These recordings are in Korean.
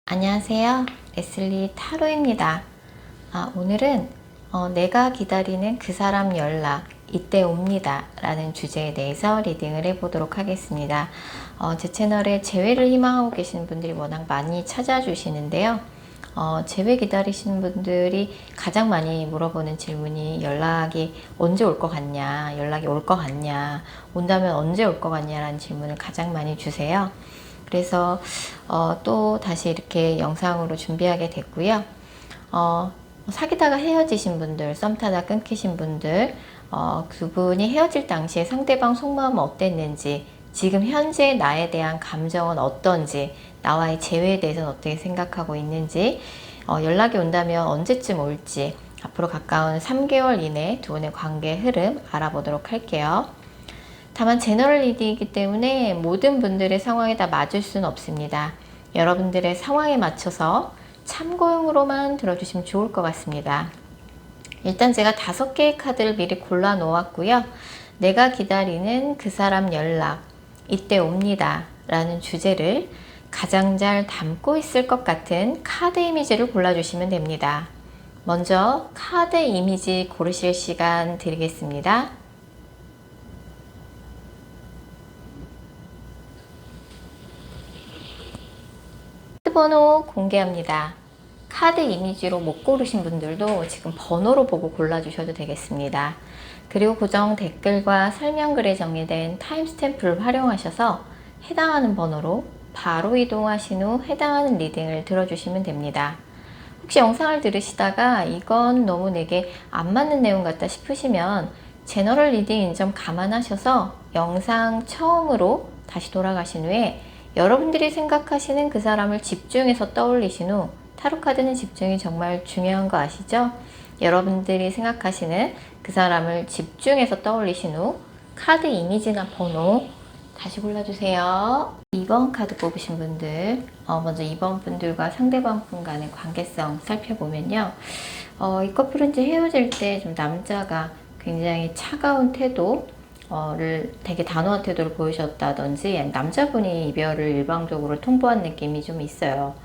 안녕하세요. 레슬리 타로입니다. 오늘은 내가 기다리는 그 사람 연락 이때 옵니다 라는 주제에 대해서 리딩을 해보도록 하겠습니다. 제 채널에 재회를 희망하고 계시는 분들이 워낙 많이 찾아주시는데요. 재회 기다리시는 분들이 가장 많이 물어보는 질문이 연락이 언제 올 것 같냐, 연락이 올 것 같냐, 온다면 언제 올 것 같냐 라는 질문을 가장 많이 주세요. 그래서 또 다시 이렇게 영상으로 준비하게 됐고요. 사귀다가 헤어지신 분들, 썸 타다 끊기신 분들, 두 분이 헤어질 당시에 상대방 속마음은 어땠는지, 지금 현재 나에 대한 감정은 어떤지, 나와의 재회에 대해서는 어떻게 생각하고 있는지, 연락이 온다면 언제쯤 올지, 앞으로 가까운 3개월 이내 두 분의 관계 흐름 알아보도록 할게요. 다만 제너럴 리딩이기 때문에 모든 분들의 상황에 다 맞을 수는 없습니다. 여러분들의 상황에 맞춰서 참고용으로만 들어주시면 좋을 것 같습니다. 일단 제가 5개의 카드를 미리 골라 놓았고요. 내가 기다리는 그 사람 연락 이때 옵니다 라는 주제를 가장 잘 담고 있을 것 같은 카드 이미지를 골라주시면 됩니다. 먼저 카드 이미지 고르실 시간 드리겠습니다. 번호 공개합니다. 카드 이미지로 못 고르신 분들도 지금 번호로 보고 골라주셔도 되겠습니다. 그리고 고정 댓글과 설명글에 정리된 타임스탬프를 활용하셔서 해당하는 번호로 바로 이동하신 후 해당하는 리딩을 들어주시면 됩니다. 혹시 영상을 들으시다가 이건 너무 내게 안 맞는 내용 같다 싶으시면 제너럴 리딩인 점 감안하셔서 영상 처음으로 다시 돌아가신 후에 여러분들이 생각하시는 그 사람을 집중해서 떠올리신 후, 타로카드는 집중이 정말 중요한 거 아시죠? 여러분들이 생각하시는 그 사람을 집중해서 떠올리신 후 카드 이미지나 번호 다시 골라주세요. 2번 카드 뽑으신 분들, 먼저 2번 분들과 상대방 분 간의 관계성 살펴보면요. 이 커플은 이제 헤어질 때 좀 남자가 굉장히 차가운 태도, 를 되게 단호한 태도를 보이셨다든지 남자분이 이별을 일방적으로 통보한 느낌이 좀 있어요.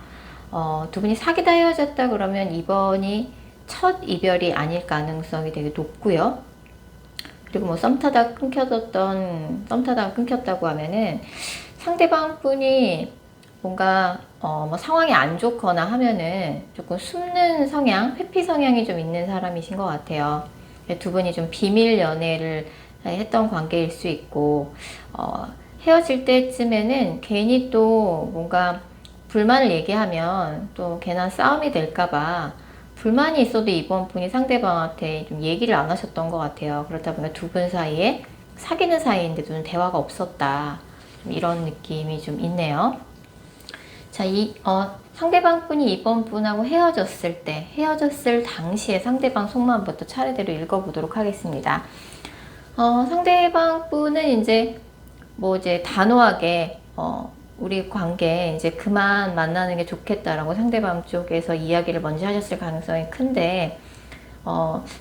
두 분이 사귀다 헤어졌다 그러면 이번이 첫 이별이 아닐 가능성이 되게 높고요. 그리고 뭐 썸 타다가 끊겼다고 하면은 상대방 분이 뭔가 뭐 상황이 안 좋거나 하면은 조금 숨는 성향, 회피 성향이 좀 있는 사람이신 것 같아요. 두 분이 좀 비밀 연애를 했던 관계일 수 있고, 헤어질 때쯤에는 괜히 또 뭔가 불만을 얘기하면 또 괜한 싸움이 될까봐 불만이 있어도 이번 분이 상대방한테 좀 얘기를 안 하셨던 것 같아요. 그렇다 보면 두 분 사이에 사귀는 사이인데도 대화가 없었다, 이런 느낌이 좀 있네요. 자, 상대방 분이 이번 분하고 헤어졌을 당시에 상대방 속마음부터 차례대로 읽어보도록 하겠습니다. 상대방 분은 이제 단호하게 우리 관계 이제 그만 만나는 게 좋겠다라고 상대방 쪽에서 이야기를 먼저 하셨을 가능성이 큰데,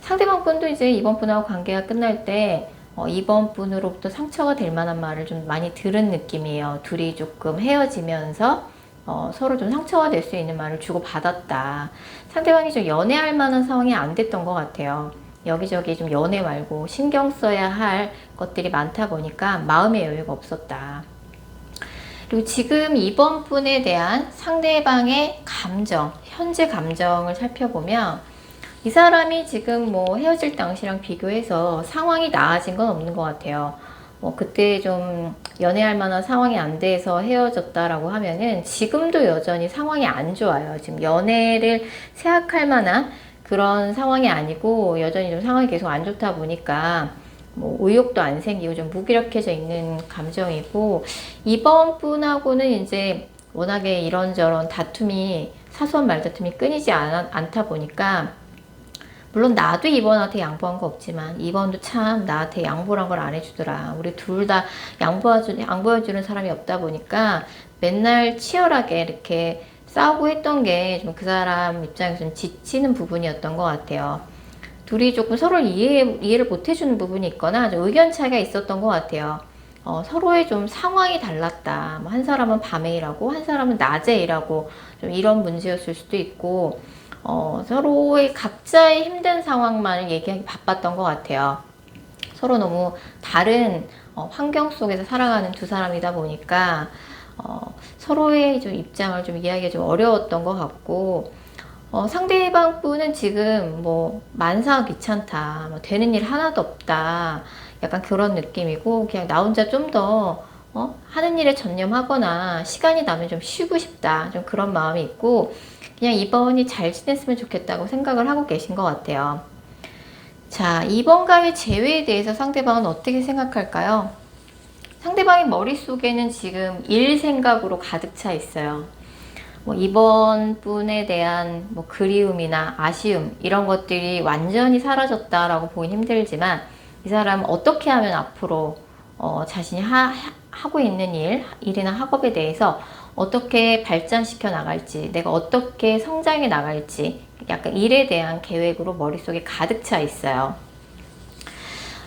상대방 분도 이제 이번 분하고 관계가 끝날 때 이번 분으로부터 상처가 될 만한 말을 좀 많이 들은 느낌이에요. 둘이 조금 헤어지면서 서로 좀 상처가 될 수 있는 말을 주고받았다. 상대방이 좀 연애할 만한 상황이 안 됐던 것 같아요. 여기저기 좀 연애 말고 신경 써야 할 것들이 많다 보니까 마음의 여유가 없었다. 그리고 지금 이번 분에 대한 상대방의 감정, 현재 감정을 살펴보면 이 사람이 지금 뭐 헤어질 당시랑 비교해서 상황이 나아진 건 없는 것 같아요. 그때 좀 연애할 만한 상황이 안 돼서 헤어졌다라고 하면은 지금도 여전히 상황이 안 좋아요. 지금 연애를 생각할 만한 그런 상황이 아니고 여전히 좀 상황이 계속 안 좋다 보니까 뭐 의욕도 안 생기고 좀 무기력해져 있는 감정이고, 이번 분하고는 이제 워낙에 이런저런 다툼이, 사소한 말다툼이 끊이지 않다 보니까, 물론 나도 이번한테 양보한 거 없지만 이번도 참 나한테 양보란 걸 안 해주더라, 우리 둘 다 양보해주는 사람이 없다 보니까 맨날 치열하게 이렇게 싸우고 했던 게 좀 그 사람 입장에서 좀 지치는 부분이었던 것 같아요. 둘이 조금 서로를 이해를 못 해주는 부분이 있거나 좀 의견 차이가 있었던 것 같아요. 서로의 좀 상황이 달랐다. 뭐한 사람은 밤에 일하고 한 사람은 낮에 일하고 좀 이런 문제였을 수도 있고 서로의 각자의 힘든 상황만을 얘기하기 바빴던 것 같아요. 서로 너무 다른 환경 속에서 살아가는 두 사람이다 보니까 서로의 좀 입장을 좀 이해하기가 좀 어려웠던 것 같고 상대방 분은 지금 뭐 만사 귀찮다, 뭐 되는 일 하나도 없다, 약간 그런 느낌이고 그냥 나 혼자 좀 더 하는 일에 전념하거나 시간이 나면 좀 쉬고 싶다, 좀 그런 마음이 있고 그냥 이번이 잘 지냈으면 좋겠다고 생각을 하고 계신 것 같아요. 자, 이번과의 재회에 대해서 상대방은 어떻게 생각할까요? 상대방의 머릿속에는 지금 일 생각으로 가득 차 있어요. 뭐 이번 분에 대한 뭐 그리움이나 아쉬움 이런 것들이 완전히 사라졌다라고 보긴 힘들지만 이 사람은 어떻게 하면 앞으로 자신이 하고 있는 일이나 학업에 대해서 어떻게 발전시켜 나갈지, 내가 어떻게 성장해 나갈지 약간 일에 대한 계획으로 머릿속에 가득 차 있어요.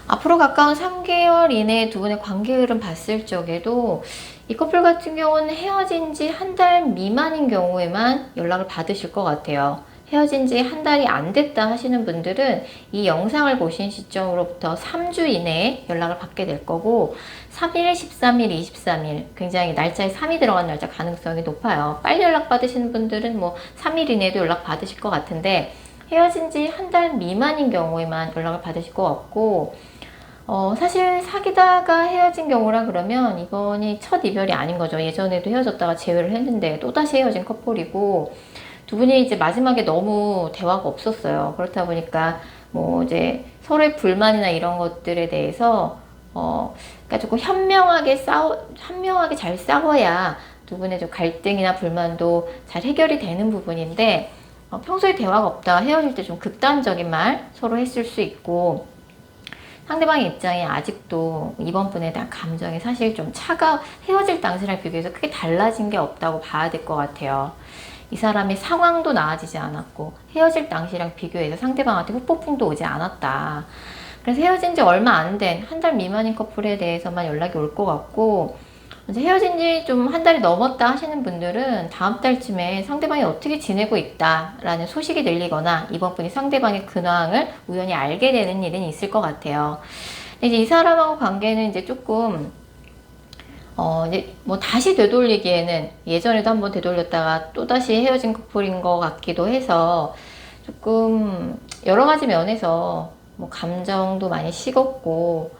앞으로 가까운 3개월 이내에 두 분의 관계 흐름 봤을 적에도 이 커플 같은 경우는 헤어진 지 한 달 미만인 경우에만 연락을 받으실 것 같아요. 헤어진 지 한 달이 안 됐다 하시는 분들은 이 영상을 보신 시점으로부터 3주 이내에 연락을 받게 될 거고 3일, 13일, 23일 굉장히 날짜에 3이 들어간 날짜 가능성이 높아요. 빨리 연락 받으시는 분들은 뭐 3일 이내에도 연락 받으실 것 같은데 헤어진 지 한 달 미만인 경우에만 연락을 받으실 것 같고 사실 사귀다가 헤어진 경우라 그러면 이번이 첫 이별이 아닌 거죠. 예전에도 헤어졌다가 재회를 했는데 또다시 헤어진 커플이고 두 분이 이제 마지막에 너무 대화가 없었어요. 그렇다 보니까 뭐 이제 서로의 불만이나 이런 것들에 대해서 그러니까 조금 현명하게 잘 싸워야 두 분의 좀 갈등이나 불만도 잘 해결이 되는 부분인데 평소에 대화가 없다가 헤어질 때 좀 극단적인 말 서로 했을 수 있고 상대방의 입장이 아직도 이번 분에 대한 감정이 사실 좀 헤어질 당시랑 비교해서 크게 달라진 게 없다고 봐야 될 것 같아요. 이 사람의 상황도 나아지지 않았고 헤어질 당시랑 비교해서 상대방한테 후폭풍도 오지 않았다. 그래서 헤어진 지 얼마 안 된 한 달 미만인 커플에 대해서만 연락이 올 것 같고 이제 헤어진 지 좀 한 달이 넘었다 하시는 분들은 다음 달쯤에 상대방이 어떻게 지내고 있다라는 소식이 들리거나 이번 분이 상대방의 근황을 우연히 알게 되는 일은 있을 것 같아요. 이제 이 사람하고 관계는 이제 조금 이제 뭐 다시 되돌리기에는 예전에도 한번 되돌렸다가 또 다시 헤어진 커플인 것 같기도 해서 조금 여러 가지 면에서 뭐 감정도 많이 식었고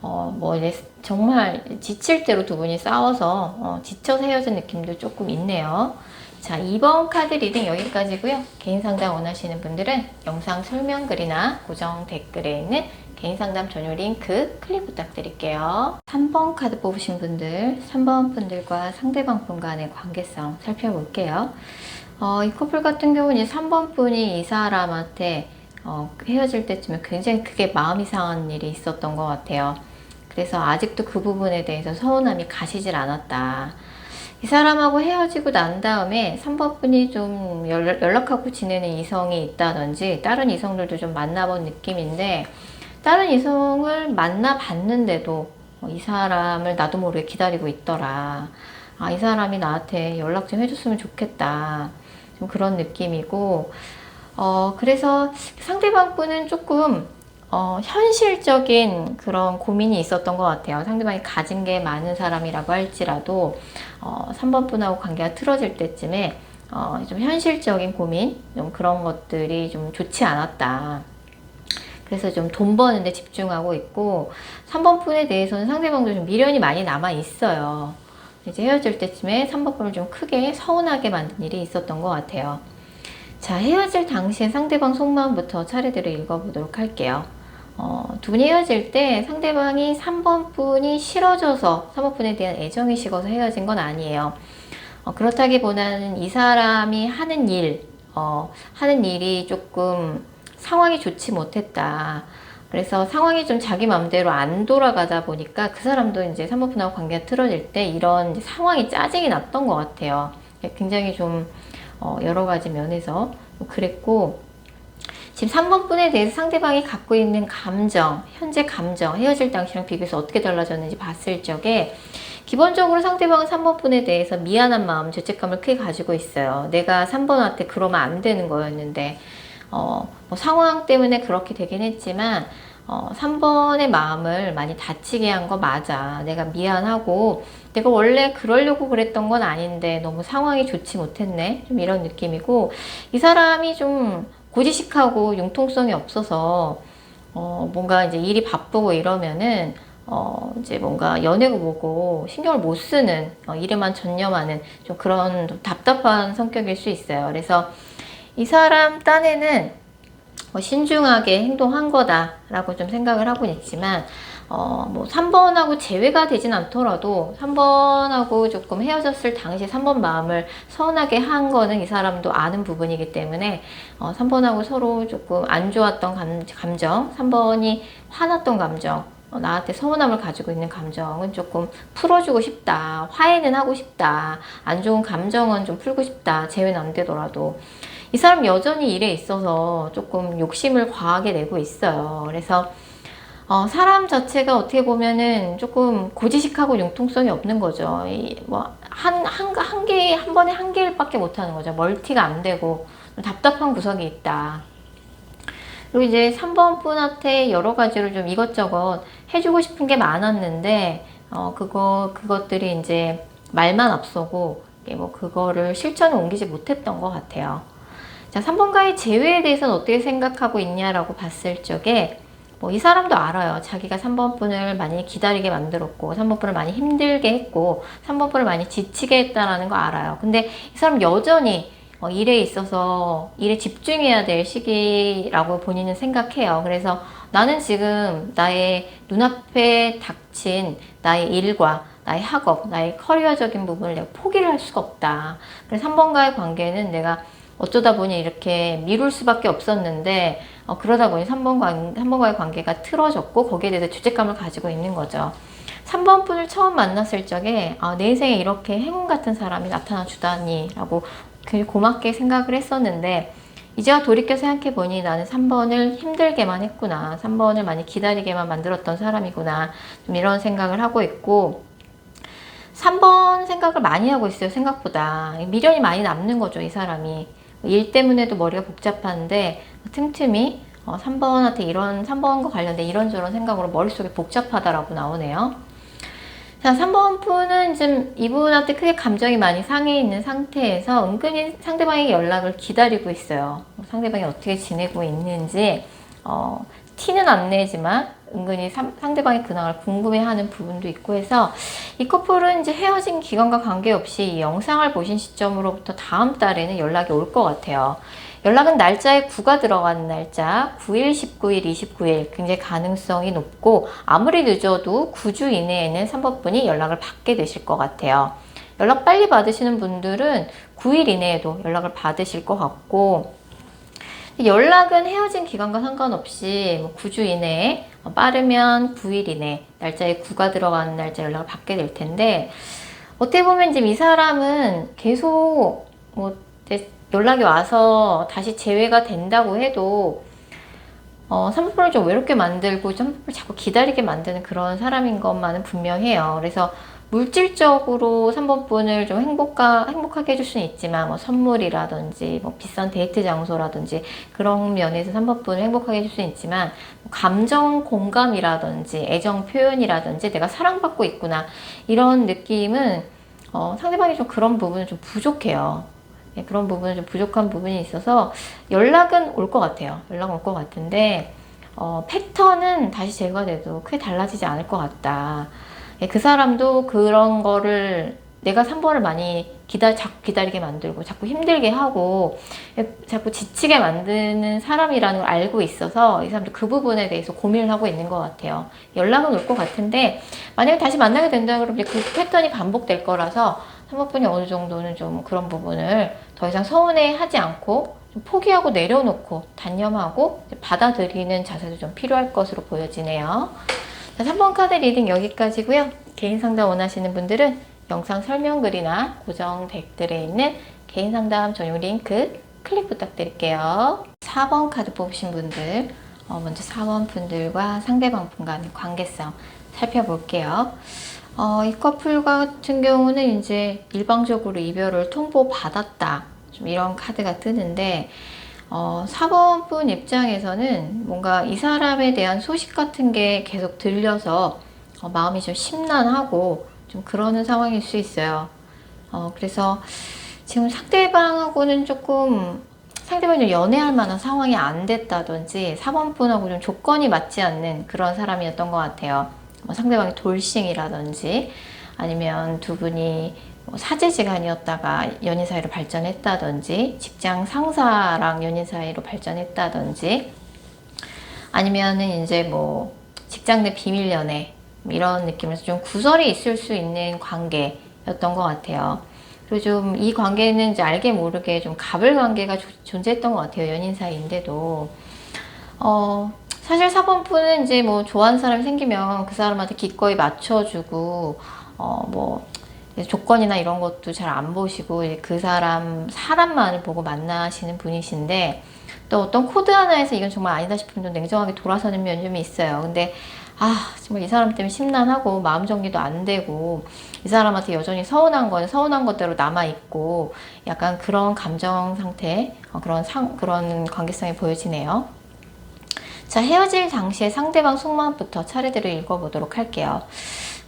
뭐 이제 정말 지칠 대로 두 분이 싸워서 지쳐서 헤어진 느낌도 조금 있네요. 자, 이번 카드 리딩 여기까지고요. 개인 상담 원하시는 분들은 영상 설명글이나 고정 댓글에 있는 개인 상담 전용 링크 클릭 부탁드릴게요. 3번 카드 뽑으신 분들, 3번 분들과 상대방 분 간의 관계성 살펴볼게요. 이 커플 같은 경우는 이제 3번 분이 이 사람한테 헤어질 때쯤에 굉장히 크게 마음이 상한 일이 있었던 것 같아요. 그래서 아직도 그 부분에 대해서 서운함이 가시질 않았다. 이 사람하고 헤어지고 난 다음에 3번 분이 좀 연락하고 지내는 이성이 있다든지 다른 이성들도 좀 만나본 느낌인데 다른 이성을 만나봤는데도 이 사람을 나도 모르게 기다리고 있더라. 이 사람이 나한테 연락 좀 해줬으면 좋겠다. 좀 그런 느낌이고 그래서 상대방 분은 조금 현실적인 그런 고민이 있었던 것 같아요. 상대방이 가진 게 많은 사람이라고 할지라도 3번 분하고 관계가 틀어질 때쯤에 좀 현실적인 고민, 좀 그런 것들이 좀 좋지 않았다. 그래서 좀 돈 버는데 집중하고 있고 3번 분에 대해서는 상대방도 좀 미련이 많이 남아 있어요. 이제 헤어질 때쯤에 3번 분을 좀 크게 서운하게 만든 일이 있었던 것 같아요. 자, 헤어질 당시에 상대방 속마음부터 차례대로 읽어보도록 할게요. 두 분이 헤어질 때 상대방이 3번 분이 싫어져서 3번 분에 대한 애정이 식어서 헤어진 건 아니에요. 그렇다기보다는 이 사람이 하는 일이 조금 상황이 좋지 못했다. 그래서 상황이 좀 자기 마음대로 안 돌아가다 보니까 그 사람도 이제 3번 분하고 관계가 틀어질 때 이런 상황이 짜증이 났던 것 같아요. 굉장히 좀 여러 가지 면에서 그랬고 지금 3번 분에 대해서 상대방이 갖고 있는 감정, 현재 감정, 헤어질 당시랑 비교해서 어떻게 달라졌는지 봤을 적에 기본적으로 상대방은 3번 분에 대해서 미안한 마음, 죄책감을 크게 가지고 있어요. 내가 3번한테 그러면 안 되는 거였는데 뭐 상황 때문에 그렇게 되긴 했지만 3번의 마음을 많이 다치게 한 거 맞아. 내가 미안하고 내가 원래 그러려고 그랬던 건 아닌데 너무 상황이 좋지 못했네. 좀 이런 느낌이고 이 사람이 좀 고지식하고 융통성이 없어서 뭔가 이제 일이 바쁘고 이러면은 이제 뭔가 연예고 보고 신경을 못 쓰는 일에만 전념하는 좀 그런 좀 답답한 성격일 수 있어요. 그래서 이 사람 딴에는 신중하게 행동한 거다라고 좀 생각을 하고 있지만 뭐 3번하고 제외가 되진 않더라도 3번하고 조금 헤어졌을 당시 3번 마음을 서운하게 한 거는 이 사람도 아는 부분이기 때문에 3번하고 서로 조금 안 좋았던 감정, 3번이 화났던 감정, 나한테 서운함을 가지고 있는 감정은 조금 풀어주고 싶다, 화해는 하고 싶다, 안 좋은 감정은 좀 풀고 싶다, 제외는 안 되더라도 이 사람 여전히 일에 있어서 조금 욕심을 과하게 내고 있어요. 그래서 사람 자체가 어떻게 보면은 조금 고지식하고 융통성이 없는 거죠. 한 번에 한 개밖에 못 하는 거죠. 멀티가 안 되고 답답한 구석이 있다. 그리고 이제 3번 분한테 여러 가지로 좀 이것저것 해주고 싶은 게 많았는데, 그것들이 이제 말만 앞서고, 뭐 그거를 실천에 옮기지 못했던 것 같아요. 자, 3번과의 재회에 대해서는 어떻게 생각하고 있냐라고 봤을 적에 뭐 이 사람도 알아요. 자기가 3번 분을 많이 기다리게 만들었고 3번 분을 많이 힘들게 했고 3번 분을 많이 지치게 했다라는 거 알아요. 근데 이 사람 여전히 일에 있어서 일에 집중해야 될 시기라고 본인은 생각해요. 그래서 나는 지금 나의 눈앞에 닥친 나의 일과 나의 학업, 나의 커리어적인 부분을 내가 포기를 할 수가 없다. 그래서 3번과의 관계는 내가 어쩌다 보니 이렇게 미룰 수밖에 없었는데 그러다 보니 3번과의 관계가 틀어졌고 거기에 대해서 죄책감을 가지고 있는 거죠. 3번 분을 처음 만났을 적에 내 인생에 이렇게 행운 같은 사람이 나타나 주다니 라고 고맙게 생각을 했었는데 이제와 돌이켜 생각해 보니 나는 3번을 힘들게만 했구나. 3번을 많이 기다리게만 만들었던 사람이구나. 좀 이런 생각을 하고 있고 3번 생각을 많이 하고 있어요. 생각보다. 미련이 많이 남는 거죠. 이 사람이. 일 때문에도 머리가 복잡한데 틈틈이 3번한테 3번과 관련된 이런저런 생각으로 머릿속이 복잡하다라고 나오네요. 자, 3번 분은 지금 이분한테 크게 감정이 많이 상해 있는 상태에서 은근히 상대방의 연락을 기다리고 있어요. 상대방이 어떻게 지내고 있는지 티는 안 내지만 은근히 상대방의 근황을 궁금해하는 부분도 있고 해서 이 커플은 이제 헤어진 기간과 관계없이 이 영상을 보신 시점으로부터 다음 달에는 연락이 올 것 같아요. 연락은 날짜에 9가 들어가는 날짜 9일, 19일, 29일 굉장히 가능성이 높고 아무리 늦어도 9주 이내에는 3번 분이 연락을 받게 되실 것 같아요. 연락 빨리 받으시는 분들은 9일 이내에도 연락을 받으실 것 같고 연락은 헤어진 기간과 상관없이 9주 이내에 빠르면 9일 이내 날짜에 9가 들어가는 날짜 연락을 받게 될 텐데 어떻게 보면 지금 이 사람은 계속 연락이 와서 다시 재회가 된다고 해도 3번을 좀 외롭게 만들고 3번을 자꾸 기다리게 만드는 그런 사람인 것만은 분명해요. 그래서 물질적으로 3번 분을 좀 행복하게 해줄 수는 있지만 뭐 선물이라든지 뭐 비싼 데이트 장소라든지 그런 면에서 3번 분을 행복하게 해줄 수는 있지만 감정 공감이라든지 애정 표현이라든지 내가 사랑받고 있구나 이런 느낌은 상대방이 좀 그런 부분은 좀 부족해요. 네, 그런 부분은 좀 부족한 부분이 있어서 연락은 올 것 같아요. 연락은 올 것 같은데 패턴은 다시 제거돼도 크게 달라지지 않을 것 같다. 그 사람도 그런 거를 내가 3번을 많이 자꾸 기다리게 만들고 자꾸 힘들게 하고 자꾸 지치게 만드는 사람이라는 걸 알고 있어서 이 사람도 그 부분에 대해서 고민을 하고 있는 것 같아요. 연락은 올 것 같은데 만약에 다시 만나게 된다 그러면 그 패턴이 반복될 거라서 3번 분이 어느 정도는 좀 그런 부분을 더 이상 서운해 하지 않고 좀 포기하고 내려놓고 단념하고 받아들이는 자세도 좀 필요할 것으로 보여지네요. 자, 3번 카드 리딩 여기까지고요. 개인 상담 원하시는 분들은 영상 설명글이나 고정 댓글에 있는 개인 상담 전용 링크 클릭 부탁드릴게요. 4번 카드 뽑으신 분들, 먼저 4번 분들과 상대방 분 간의 관계성 살펴볼게요. 이 커플 같은 경우는 이제 일방적으로 이별을 통보받았다. 좀 이런 카드가 뜨는데, 4번 분 입장에서는 뭔가 이 사람에 대한 소식 같은 게 계속 들려서 마음이 좀 심란하고 좀 그러는 상황일 수 있어요. 그래서 지금 상대방하고는 조금 상대방이 좀 연애할 만한 상황이 안 됐다든지 4번 분하고 좀 조건이 맞지 않는 그런 사람이었던 것 같아요. 상대방이 돌싱이라든지 아니면 두 분이 사제지간이었다가 연인 사이로 발전했다든지 직장 상사랑 연인 사이로 발전했다든지 아니면은 이제 뭐 직장 내 비밀 연애 이런 느낌에서 좀 구설이 있을 수 있는 관계였던 것 같아요. 그리고 좀 이 관계는 이제 알게 모르게 좀 갑을 관계가 존재했던 것 같아요. 연인 사이인데도. 사실 4번 분은 이제 뭐 좋아하는 사람이 생기면 그 사람한테 기꺼이 맞춰주고, 뭐, 조건이나 이런 것도 잘 안 보시고, 그 사람만을 보고 만나시는 분이신데, 또 어떤 코드 하나에서 이건 정말 아니다 싶으면 좀 냉정하게 돌아서는 면이 좀 있어요. 근데, 정말 이 사람 때문에 심란하고, 마음 정리도 안 되고, 이 사람한테 여전히 서운한 건 서운한 것대로 남아있고, 약간 그런 감정 상태, 그런 관계성이 보여지네요. 자, 헤어질 당시에 상대방 속마음부터 차례대로 읽어보도록 할게요.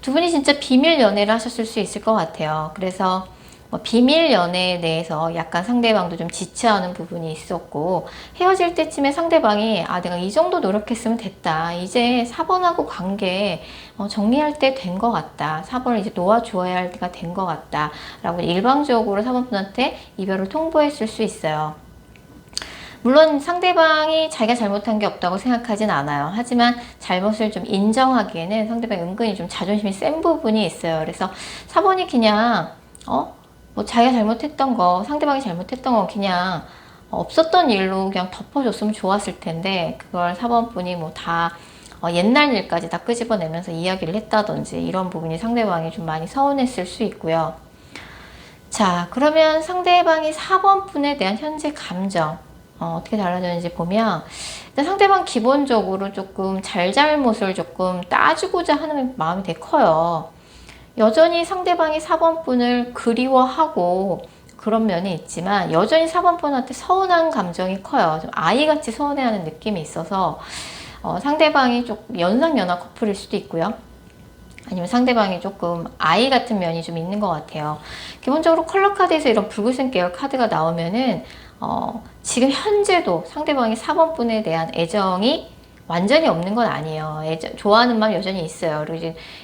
두 분이 진짜 비밀 연애를 하셨을 수 있을 것 같아요. 그래서 뭐 비밀 연애에 대해서 약간 상대방도 좀 지체하는 부분이 있었고, 헤어질 때쯤에 상대방이 내가 이 정도 노력했으면 됐다. 이제 4번하고 관계 정리할 때 된 것 같다. 4번을 이제 놓아주어야 할 때가 된 것 같다. 라고 일방적으로 4번 분한테 이별을 통보했을 수 있어요. 물론 상대방이 자기가 잘못한 게 없다고 생각하진 않아요. 하지만 잘못을 좀 인정하기에는 상대방이 은근히 좀 자존심이 센 부분이 있어요. 그래서 4번이 그냥 뭐 자기가 잘못했던 거, 상대방이 잘못했던 거 그냥 없었던 일로 그냥 덮어줬으면 좋았을 텐데, 그걸 4번 분이 뭐 다 옛날 일까지 다 끄집어내면서 이야기를 했다든지 이런 부분이 상대방이 좀 많이 서운했을 수 있고요. 자, 그러면 상대방이 4번 분에 대한 현재 감정 어떻게 달라졌는지 보면, 일단 상대방 기본적으로 조금 잘잘못을 조금 따지고자 하는 마음이 되게 커요. 여전히 상대방이 4번 분을 그리워하고 그런 면이 있지만 여전히 4번 분한테 서운한 감정이 커요. 좀 아이같이 서운해하는 느낌이 있어서 상대방이 조금 연상연하 커플일 수도 있고요. 아니면 상대방이 조금 아이 같은 면이 좀 있는 것 같아요. 기본적으로 컬러 카드에서 이런 붉은색 계열 카드가 나오면은 지금 현재도 상대방이 4번 분에 대한 애정이 완전히 없는 건 아니에요. 좋아하는 마음 여전히 있어요. 그리고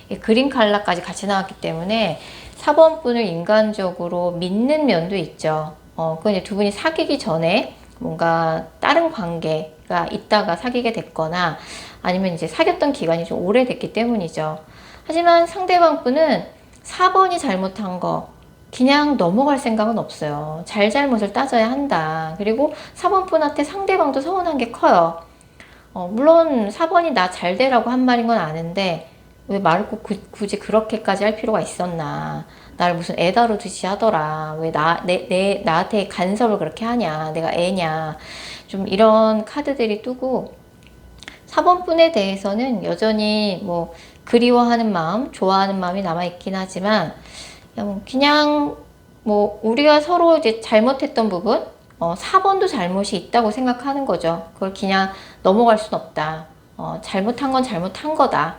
이제 그린 컬러까지 같이 나왔기 때문에 4번 분을 인간적으로 믿는 면도 있죠. 그건 이제 두 분이 사귀기 전에 뭔가 다른 관계가 있다가 사귀게 됐거나 아니면 이제 사귀었던 기간이 좀 오래됐기 때문이죠. 하지만 상대방 분은 4번이 잘못한 거 그냥 넘어갈 생각은 없어요. 잘잘못을 따져야 한다. 그리고 4번 분한테 상대방도 서운한 게 커요. 물론 4번이 나 잘 되라고 한 말인 건 아는데 왜 말을 꼭 굳이 그렇게까지 할 필요가 있었나. 나를 무슨 애 다루듯이 하더라. 왜 나한테 간섭을 그렇게 하냐. 내가 애냐. 좀 이런 카드들이 뜨고 4번 분에 대해서는 여전히 뭐 그리워하는 마음, 좋아하는 마음이 남아있긴 하지만 그냥 뭐 우리가 서로 이제 잘못했던 부분 4번도 잘못이 있다고 생각하는 거죠. 그걸 그냥 넘어갈 순 없다. 잘못한 건 잘못한 거다.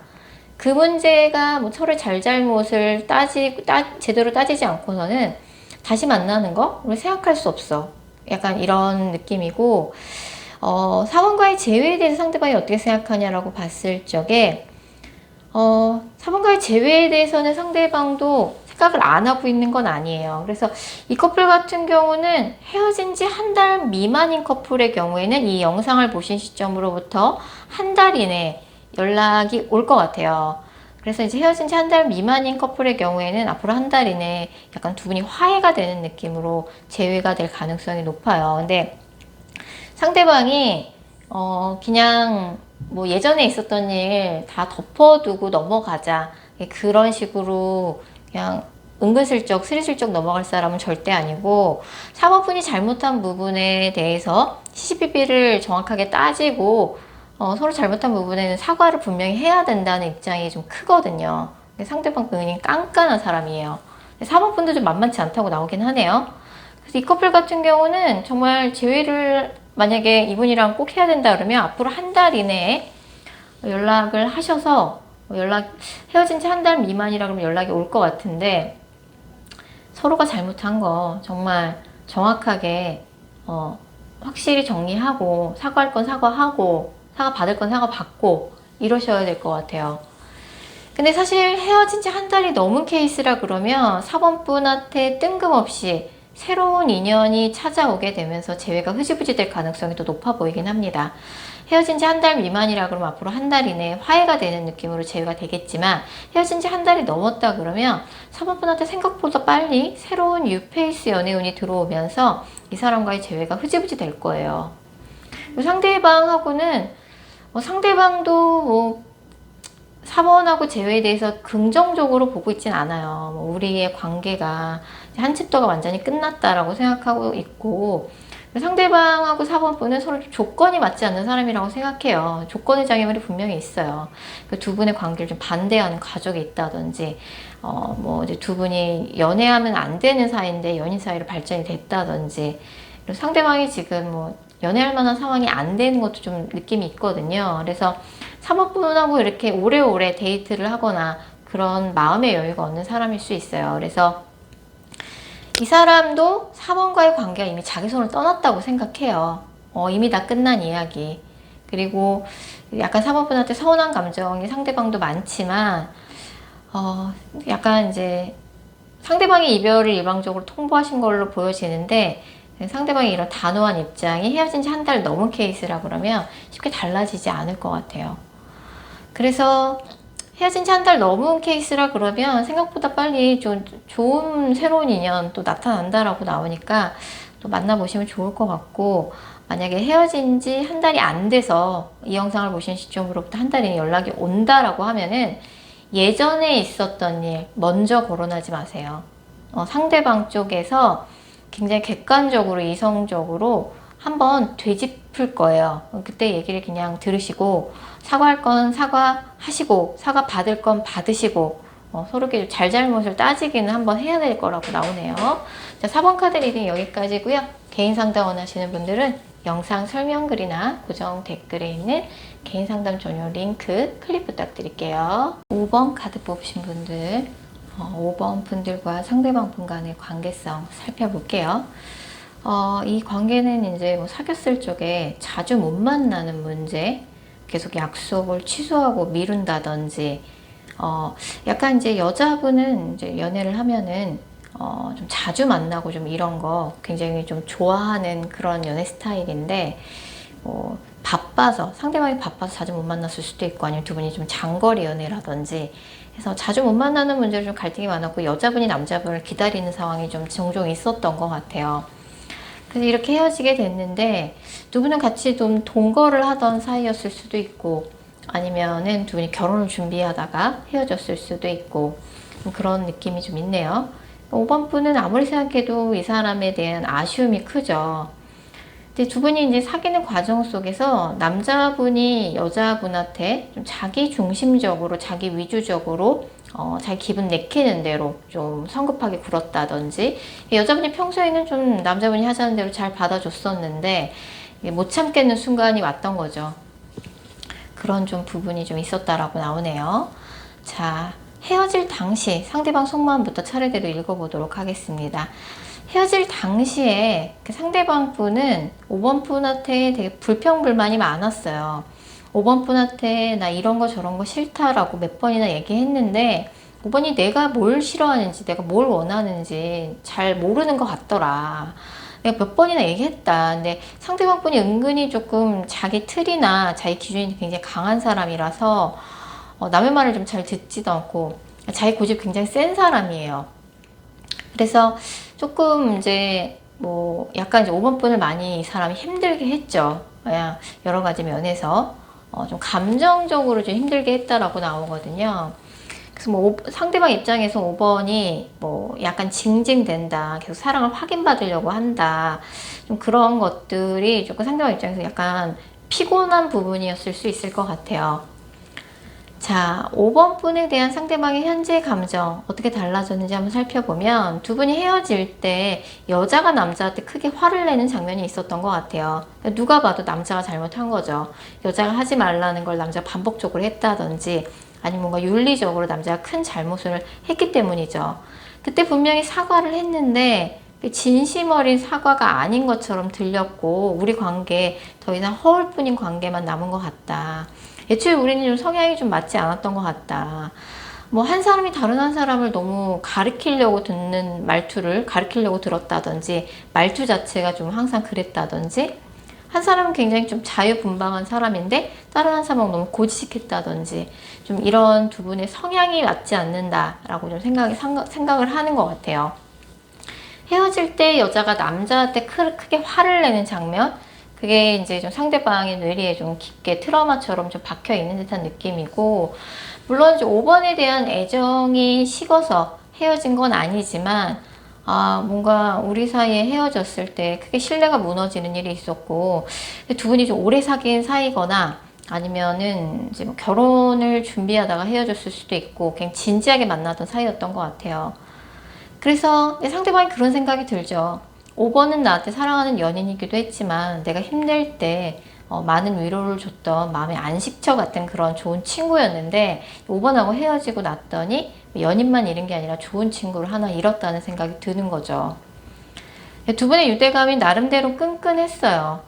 그 문제가 뭐 서로의 잘잘못을 제대로 따지지 않고서는 다시 만나는 거? 우리 생각할 수 없어. 약간 이런 느낌이고 4번과의 재회에 대해서 상대방이 어떻게 생각하냐라고 봤을 적에 4번과의 재회에 대해서는 상대방도 생각을 안 하고 있는 건 아니에요. 그래서 이 커플 같은 경우는 헤어진 지 한 달 미만인 커플의 경우에는 이 영상을 보신 시점으로부터 한 달 이내 연락이 올 것 같아요. 그래서 이제 헤어진 지 한 달 미만인 커플의 경우에는 앞으로 한 달 이내 약간 두 분이 화해가 되는 느낌으로 재회가 될 가능성이 높아요. 근데 상대방이 그냥 뭐 예전에 있었던 일 다 덮어두고 넘어가자 그런 식으로 그냥 은근슬쩍 스리슬쩍 넘어갈 사람은 절대 아니고, 사모분이 잘못한 부분에 대해서 시시비비를 정확하게 따지고 서로 잘못한 부분에는 사과를 분명히 해야 된다는 입장이 좀 크거든요. 상대방 은근히 깐깐한 사람이에요. 사모분도 좀 만만치 않다고 나오긴 하네요. 그래서 이 커플 같은 경우는 정말 재회를 만약에 이분이랑 꼭 해야 된다 그러면 앞으로 한 달 이내에 연락을 하셔서, 헤어진 지 한 달 미만이라 그러면 연락이 올 것 같은데, 서로가 잘못한 거 정말 정확하게 확실히 정리하고, 사과할 건 사과하고, 사과 받을 건 사과 받고 이러셔야 될 것 같아요. 근데 사실 헤어진 지 한 달이 넘은 케이스라 그러면 사번분한테 뜬금없이 새로운 인연이 찾아오게 되면서 재회가 흐지부지 될 가능성이 더 높아 보이긴 합니다. 헤어진 지 한 달 미만이라 그러면 앞으로 한 달 이내에 화해가 되는 느낌으로 재회가 되겠지만, 헤어진 지 한 달이 넘었다 그러면 사번분한테 생각보다 빨리 새로운 뉴페이스 연애운이 들어오면서 이 사람과의 재회가 흐지부지 될 거예요. 상대방하고는 상대방도 4번하고 재회에 대해서 긍정적으로 보고 있진 않아요. 우리의 관계가 한 챕터가 완전히 끝났다라고 생각하고 있고, 상대방하고 4번 분은 서로 조건이 맞지 않는 사람이라고 생각해요. 조건의 장애물이 분명히 있어요. 그 두 분의 관계를 좀 반대하는 가족이 있다든지, 이제 두 분이 연애하면 안 되는 사이인데 연인 사이로 발전이 됐다든지, 그리고 상대방이 지금 연애할 만한 상황이 안 되는 것도 좀 느낌이 있거든요. 그래서 3번 분하고 이렇게 오래오래 데이트를 하거나 그런 마음의 여유가 없는 사람일 수 있어요. 그래서 이 사람도 4번과의 관계가 이미 자기 손을 떠났다고 생각해요. 이미 다 끝난 이야기. 그리고 약간 4번 분한테 서운한 감정이 상대방도 많지만, 약간 이제 상대방이 이별을 일방적으로 통보하신 걸로 보여지는데, 상대방이 이런 단호한 입장이 헤어진 지 한 달 넘은 케이스라 그러면 쉽게 달라지지 않을 것 같아요. 그래서 헤어진 지 한 달 넘은 케이스라 그러면 생각보다 빨리 좀 좋은 새로운 인연 또 나타난다라고 나오니까 또 만나보시면 좋을 것 같고, 만약에 헤어진 지 한 달이 안 돼서 이 영상을 보신 시점으로부터 한 달이 연락이 온다라고 하면은 예전에 있었던 일 먼저 거론하지 마세요. 상대방 쪽에서 굉장히 객관적으로 이성적으로 한번 되짚을 거예요. 그때 얘기를 그냥 들으시고, 사과할 건 사과하시고, 사과 받을 건 받으시고, 서로 잘잘못을 따지기는 한번 해야 될 거라고 나오네요. 자, 4번 카드 리딩 여기까지고요. 개인 상담 원하시는 분들은 영상 설명글이나 고정 댓글에 있는 개인 상담 전용 링크 클릭 부탁드릴게요. 5번 카드 뽑으신 분들, 5번 분들과 상대방 분 간의 관계성 살펴볼게요. 이 관계는 이제 사귀었을 적에 자주 못 만나는 문제, 계속 약속을 취소하고 미룬다든지, 약간 이제 여자분은 이제 연애를 하면은 좀 자주 만나고 좀 이런 거 굉장히 좀 좋아하는 그런 연애 스타일인데, 바빠서, 상대방이 바빠서 자주 못 만났을 수도 있고, 아니면 두 분이 좀 장거리 연애라든지 해서 자주 못 만나는 문제로 좀 갈등이 많았고, 여자분이 남자분을 기다리는 상황이 좀 종종 있었던 것 같아요. 그래서 이렇게 헤어지게 됐는데, 두 분은 같이 좀 동거를 하던 사이였을 수도 있고, 아니면은 두 분이 결혼을 준비하다가 헤어졌을 수도 있고, 그런 느낌이 좀 있네요. 5번 분은 아무리 생각해도 이 사람에 대한 아쉬움이 크죠. 근데 두 분이 이제 사귀는 과정 속에서 남자분이 여자분한테 좀 자기 중심적으로, 자기 위주적으로 자기 기분 내키는 대로 좀 성급하게 굴었다든지, 여자분이 평소에는 좀 남자분이 하자는 대로 잘 받아줬었는데 못 참겠는 순간이 왔던 거죠. 그런 좀 부분이 좀 있었다라고 나오네요. 자, 헤어질 당시 상대방 속마음부터 차례대로 읽어보도록 하겠습니다. 헤어질 당시에 상대방 분은 5번 분한테 되게 불평불만이 많았어요. 5번 분한테 나 이런 거 저런 거 싫다라고 몇 번이나 얘기했는데, 5번이 내가 뭘 싫어하는지, 내가 뭘 원하는지 잘 모르는 것 같더라. 내가 몇 번이나 얘기했다. 근데 상대방 분이 은근히 조금 자기 틀이나 자기 기준이 굉장히 강한 사람이라서 남의 말을 좀 잘 듣지도 않고, 자기 고집 굉장히 센 사람이에요. 그래서 조금 이제 약간 이제 5번 분을 많이 이 사람이 힘들게 했죠. 여러 가지 면에서 좀 감정적으로 좀 힘들게 했다라고 나오거든요. 그래서 뭐 상대방 입장에서 5번이 뭐 약간 징징댄다, 계속 사랑을 확인받으려고 한다, 좀 그런 것들이 조금 상대방 입장에서 약간 피곤한 부분이었을 수 있을 것 같아요. 자, 5번 분에 대한 상대방의 현재 감정 어떻게 달라졌는지 한번 살펴보면, 두 분이 헤어질 때 여자가 남자한테 크게 화를 내는 장면이 있었던 것 같아요. 누가 봐도 남자가 잘못한 거죠. 여자가 하지 말라는 걸 남자가 반복적으로 했다든지, 아니면 뭔가 윤리적으로 남자가 큰 잘못을 했기 때문이죠. 그때 분명히 사과를 했는데 진심 어린 사과가 아닌 것처럼 들렸고, 우리 관계 더 이상 허울뿐인 관계만 남은 것 같다. 애초에 우리는 좀 성향이 좀 맞지 않았던 것 같다. 뭐 한 사람이 다른 한 사람을 너무 가리키려고 듣는 말투를 가리키려고 들었다든지, 말투 자체가 좀 항상 그랬다든지, 한 사람은 굉장히 좀 자유분방한 사람인데 다른 한 사람은 너무 고지식했다든지, 좀 이런 두 분의 성향이 맞지 않는다라고 좀 생각을 하는 것 같아요. 헤어질 때 여자가 남자한테 크게 화를 내는 장면, 그게 이제 좀 상대방의 뇌리에 좀 깊게 트라우마처럼 좀 박혀 있는 듯한 느낌이고, 물론 이제 5번에 대한 애정이 식어서 헤어진 건 아니지만, 뭔가 우리 사이에 헤어졌을 때 크게 신뢰가 무너지는 일이 있었고, 두 분이 좀 오래 사귄 사이거나 아니면은 이제 뭐 결혼을 준비하다가 헤어졌을 수도 있고, 그냥 진지하게 만나던 사이였던 것 같아요. 그래서 상대방이 그런 생각이 들죠. 5번은 나한테 사랑하는 연인이기도 했지만 내가 힘들 때 많은 위로를 줬던 마음의 안식처 같은 그런 좋은 친구였는데, 5번하고 헤어지고 났더니 연인만 잃은 게 아니라 좋은 친구를 하나 잃었다는 생각이 드는 거죠. 두 분의 유대감이 나름대로 끈끈했어요.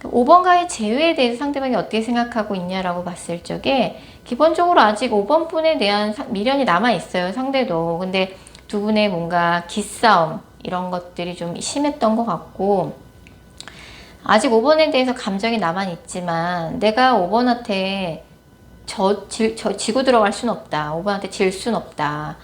5번과의 재회에 대해서 상대방이 어떻게 생각하고 있냐라고 봤을 적에, 기본적으로 아직 5번 분에 대한 미련이 남아있어요, 상대도. 근데 두 분의 뭔가 기싸움 이런 것들이 좀 심했던 것 같고, 아직 5번에 대해서 감정이 남아있지만 내가 5번한테 지고 들어갈 순 없다, 5번한테 질 순 없다,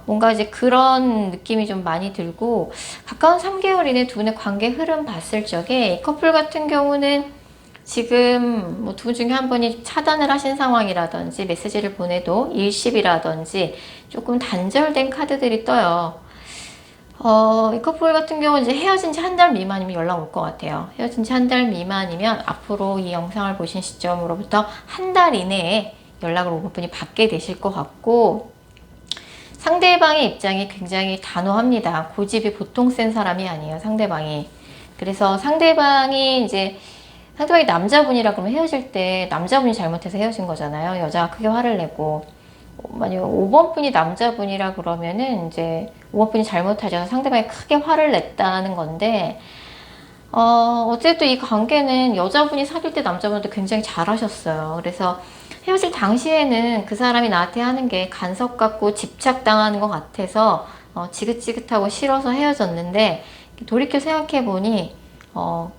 뭔가 이제 그런 느낌이 좀 많이 들고, 가까운 3개월 이내 두 분의 관계 흐름 봤을 적에 이 커플 같은 경우는 지금 뭐 두 분 중에 한 분이 차단을 하신 상황이라든지, 메시지를 보내도 일십이라든지 조금 단절된 카드들이 떠요. 이 커플 같은 경우는 이제 헤어진 지 한 달 미만이면 연락 올 것 같아요. 헤어진 지 한 달 미만이면 앞으로 이 영상을 보신 시점으로부터 한 달 이내에 연락을 5번 분이 받게 되실 것 같고, 상대방의 입장이 굉장히 단호합니다. 고집이 보통 센 사람이 아니에요, 상대방이. 그래서 상대방이 남자분이라 그러면 헤어질 때 남자분이 잘못해서 헤어진 거잖아요. 여자가 크게 화를 내고. 만약 5번 분이 남자분이라 그러면은 이제 5번 분이 잘못하셔서 상대방이 크게 화를 냈다는 건데, 어쨌든 이 관계는 여자분이 사귈 때 남자분한테 굉장히 잘하셨어요. 그래서 헤어질 당시에는 그 사람이 나한테 하는 게 간섭 같고 집착당하는 것 같아서 지긋지긋하고 싫어서 헤어졌는데, 돌이켜 생각해보니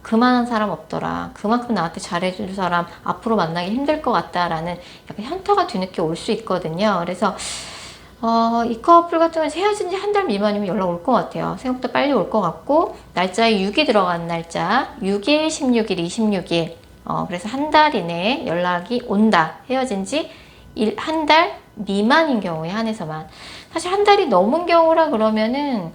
그만한 사람 없더라, 그만큼 나한테 잘해줄 사람 앞으로 만나기 힘들 것 같다라는 약간 현타가 뒤늦게 올 수 있거든요. 그래서 이 커플 같은 경우는 헤어진 지 한 달 미만이면 연락 올 것 같아요. 생각보다 빨리 올 것 같고, 날짜에 6이 들어간 날짜, 6일, 16일, 26일, 그래서 한 달 이내에 연락이 온다. 헤어진 지 한 달 미만인 경우에 한해서만. 사실 한 달이 넘은 경우라 그러면은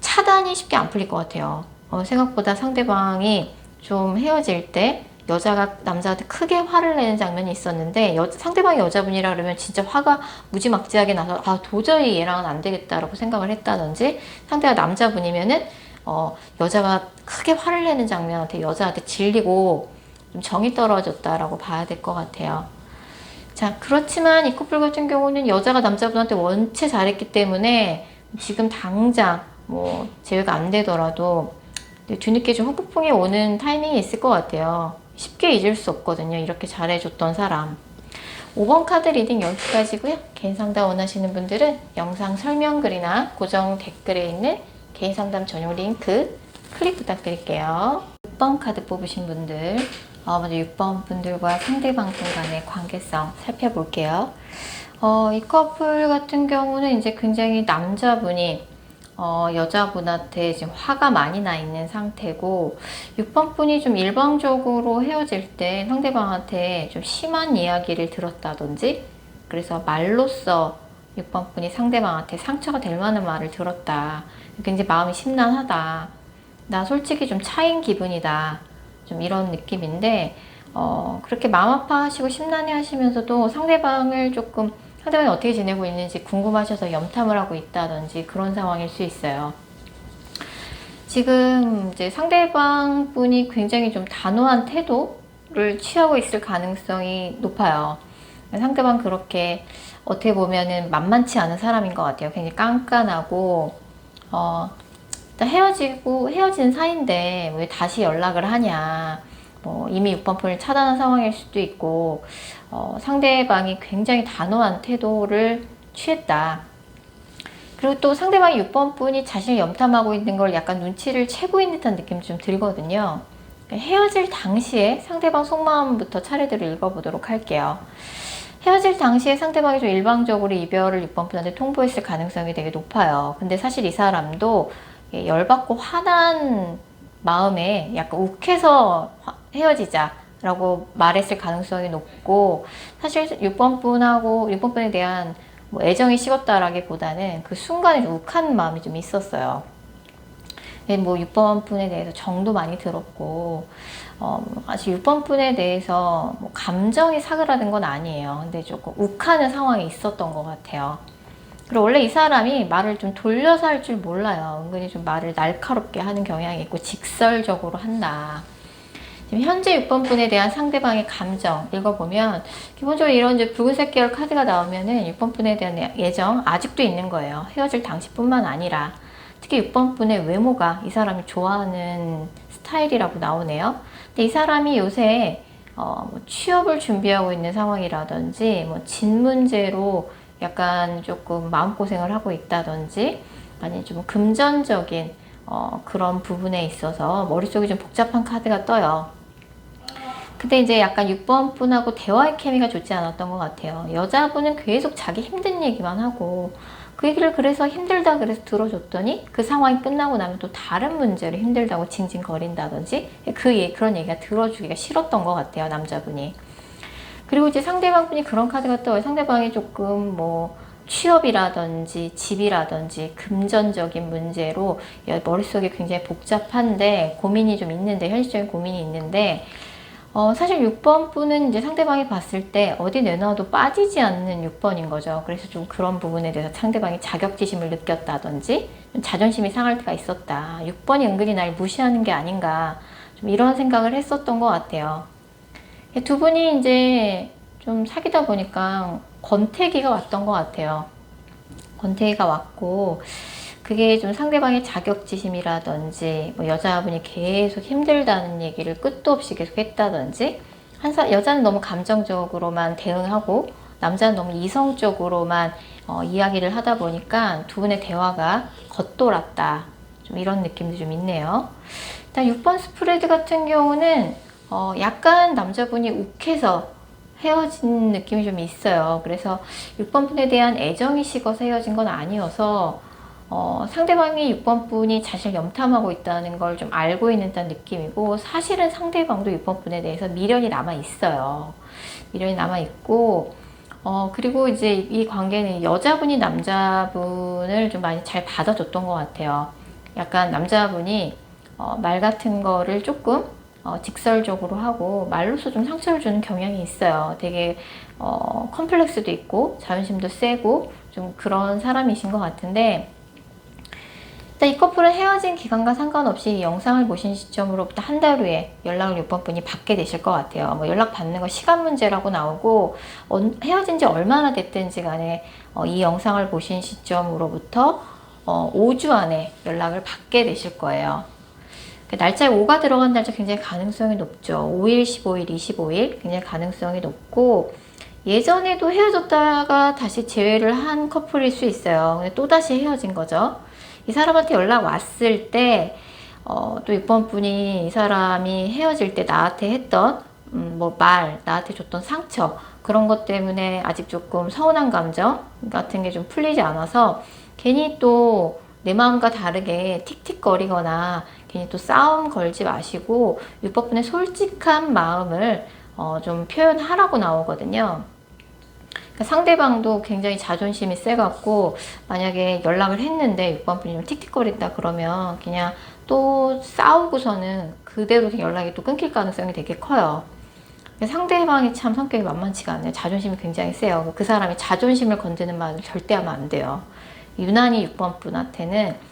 차단이 쉽게 안 풀릴 것 같아요. 생각보다 상대방이 좀 헤어질 때 여자가 남자한테 크게 화를 내는 장면이 있었는데, 상대방이 여자분이라 그러면 진짜 화가 무지막지하게 나서 도저히 얘랑은 안 되겠다라고 생각을 했다든지, 상대가 남자분이면은 여자가 크게 화를 내는 장면한테 여자한테 질리고 좀 정이 떨어졌다라고 봐야 될 것 같아요. 자, 그렇지만 이 커플 같은 경우는 여자가 남자분한테 원체 잘했기 때문에 지금 당장 뭐 제외가 안 되더라도 뒤늦게 좀 후폭풍이 오는 타이밍이 있을 것 같아요. 쉽게 잊을 수 없거든요, 이렇게 잘해줬던 사람. 5번 카드 리딩 여기까지고요. 개인 상담 원하시는 분들은 영상 설명글이나 고정 댓글에 있는 개인 상담 전용 링크 클릭 부탁드릴게요. 6번 카드 뽑으신 분들, 먼저 6번 분들과 상대방 간의 관계성 살펴볼게요. 이 커플 같은 경우는 이제 굉장히 남자분이 여자분한테 지금 화가 많이 나 있는 상태고, 6번 분이 좀 일방적으로 헤어질 때 상대방한테 좀 심한 이야기를 들었다든지, 그래서 말로써 6번 분이 상대방한테 상처가 될 만한 말을 들었다. 굉장히 마음이 심란하다. 나 솔직히 좀 차인 기분이다. 좀 이런 느낌인데, 그렇게 마음 아파하시고 심란해 하시면서도 상대방이 어떻게 지내고 있는지 궁금하셔서 염탐을 하고 있다든지 그런 상황일 수 있어요. 지금 이제 상대방 분이 굉장히 좀 단호한 태도를 취하고 있을 가능성이 높아요. 상대방 그렇게 어떻게 보면은 만만치 않은 사람인 것 같아요. 굉장히 깐깐하고, 일단 헤어진 사이인데 왜 다시 연락을 하냐. 이미 6번 폰을 차단한 상황일 수도 있고, 상대방이 굉장히 단호한 태도를 취했다. 그리고 또 상대방이 6번 분이 자신을 염탐하고 있는 걸 약간 눈치를 채고 있는 듯한 느낌이 좀 들거든요. 헤어질 당시에 상대방 속마음부터 차례대로 읽어보도록 할게요. 헤어질 당시에 상대방이 좀 일방적으로 이별을 6번 분한테 통보했을 가능성이 되게 높아요. 근데 사실 이 사람도 열받고 화난 마음에 약간 욱해서 헤어지자라고 말했을 가능성이 높고, 사실 6번 분에 대한 애정이 식었다라기보다는 그 순간에 좀 욱한 마음이 좀 있었어요. 6번 분에 대해서 정도 많이 들었고, 아직 6번 분에 대해서 감정이 사그라든 건 아니에요. 근데 조금 욱하는 상황이 있었던 것 같아요. 그리고 원래 이 사람이 말을 좀 돌려서 할 줄 몰라요. 은근히 좀 말을 날카롭게 하는 경향이 있고 직설적으로 한다. 지금 현재 6번 분에 대한 상대방의 감정 읽어보면 기본적으로 이런 이제 붉은색 계열 카드가 나오면은 6번 분에 대한 애정 아직도 있는 거예요. 헤어질 당시뿐만 아니라 특히 6번 분의 외모가 이 사람이 좋아하는 스타일이라고 나오네요. 근데 이 사람이 요새 취업을 준비하고 있는 상황이라든지 진 문제로 약간 조금 마음고생을 하고 있다든지 아니면 좀 금전적인 그런 부분에 있어서 머릿속이 좀 복잡한 카드가 떠요. 근데 이제 약간 6번 분하고 대화의 케미가 좋지 않았던 것 같아요. 여자분은 계속 자기 힘든 얘기만 하고 그 얘기를 그래서 힘들다 그래서 들어줬더니 그 상황이 끝나고 나면 또 다른 문제로 힘들다고 징징거린다든지 그런 얘기가 들어주기가 싫었던 것 같아요, 남자분이. 그리고 이제 상대방 분이 그런 카드가 떠요. 상대방이 조금 취업이라든지 집이라든지 금전적인 문제로 머릿속이 굉장히 복잡한데 고민이 좀 있는데, 현실적인 고민이 있는데, 사실 6번 분은 이제 상대방이 봤을 때 어디 내놔도 빠지지 않는 6번인 거죠. 그래서 좀 그런 부분에 대해서 상대방이 자격지심을 느꼈다든지 자존심이 상할 때가 있었다. 6번이 은근히 날 무시하는 게 아닌가. 좀 이런 생각을 했었던 것 같아요. 두 분이 이제 좀 사귀다 보니까 권태기가 왔던 것 같아요. 권태기가 왔고, 그게 좀 상대방의 자격지심이라든지 여자분이 계속 힘들다는 얘기를 끝도 없이 계속 했다든지, 여자는 너무 감정적으로만 대응하고 남자는 너무 이성적으로만 이야기를 하다 보니까 두 분의 대화가 겉돌았다. 좀 이런 느낌도 좀 있네요. 일단 6번 스프레드 같은 경우는 약간 남자분이 욱해서 헤어진 느낌이 좀 있어요. 그래서 6번 분에 대한 애정이 식어서 헤어진 건 아니어서 상대방이 6번 분이 자신을 염탐하고 있다는 걸 좀 알고 있는 듯한 느낌이고, 사실은 상대방도 6번 분에 대해서 미련이 남아 있어요. 미련이 남아 있고, 그리고 이제 이 관계는 여자분이 남자분을 좀 많이 잘 받아줬던 것 같아요. 약간 남자분이 말 같은 거를 조금 직설적으로 하고 말로서 좀 상처를 주는 경향이 있어요. 되게 컴플렉스도 있고 자존심도 세고 좀 그런 사람이신 것 같은데, 일단 이 커플은 헤어진 기간과 상관없이 이 영상을 보신 시점으로부터 한 달 후에 연락을 6번 분이 받게 되실 것 같아요. 연락 받는 거 시간 문제라고 나오고, 헤어진 지 얼마나 됐든지 간에 이 영상을 보신 시점으로부터 5주 안에 연락을 받게 되실 거예요. 날짜에 5가 들어간 날짜 굉장히 가능성이 높죠. 5일, 15일, 25일 굉장히 가능성이 높고, 예전에도 헤어졌다가 다시 재회를 한 커플일 수 있어요. 근데 또다시 헤어진 거죠. 이 사람한테 연락 왔을 때 또 6번 분이 이 사람이 헤어질 때 나한테 했던 나한테 줬던 상처, 그런 것 때문에 아직 조금 서운한 감정 같은 게 좀 풀리지 않아서 괜히 또 내 마음과 다르게 틱틱거리거나 괜히 또 싸움 걸지 마시고 6번 분의 솔직한 마음을 좀 표현하라고 나오거든요. 그러니까 상대방도 굉장히 자존심이 세갖고 만약에 연락을 했는데 6번 분이 좀 틱틱거린다 그러면 그냥 또 싸우고서는 그대로 연락이 또 끊길 가능성이 되게 커요. 상대방이 참 성격이 만만치가 않아요. 자존심이 굉장히 세요. 그 사람이 자존심을 건드는 말을 절대 하면 안 돼요. 유난히 6번 분한테는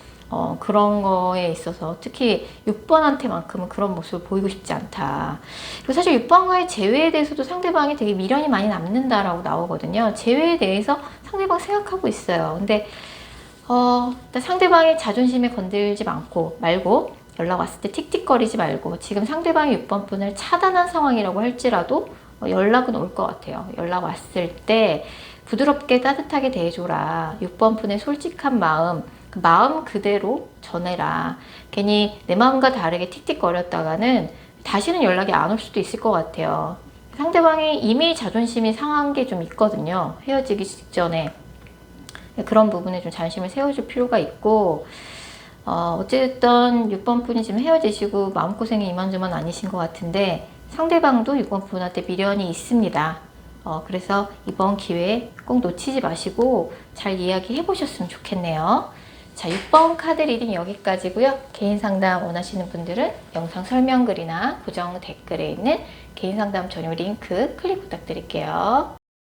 그런 거에 있어서 특히 6번한테만큼은 그런 모습을 보이고 싶지 않다. 그리고 사실 6번과의 재회에 대해서도 상대방이 되게 미련이 많이 남는다라고 나오거든요. 재회에 대해서 상대방 생각하고 있어요. 근데 일단 상대방의 자존심에 건들지 말고 연락 왔을 때 틱틱거리지 말고 지금 상대방이 6번 분을 차단한 상황이라고 할지라도 연락은 올 것 같아요. 연락 왔을 때 부드럽게 따뜻하게 대해줘라. 6번 분의 솔직한 마음, 그 마음 그대로 전해라. 괜히 내 마음과 다르게 틱틱거렸다가는 다시는 연락이 안 올 수도 있을 것 같아요. 상대방이 이미 자존심이 상한 게 좀 있거든요. 헤어지기 직전에. 그런 부분에 좀 자존심을 세워줄 필요가 있고, 어쨌든 6번 분이 지금 헤어지시고 마음고생이 이만저만 아니신 것 같은데 상대방도 6번 분한테 미련이 있습니다. 그래서 이번 기회에 꼭 놓치지 마시고 잘 이야기해 보셨으면 좋겠네요. 자, 6번 카드 리딩 여기까지고요. 개인 상담 원하시는 분들은 영상 설명글이나 고정 댓글에 있는 개인 상담 전용 링크 클릭 부탁드릴게요.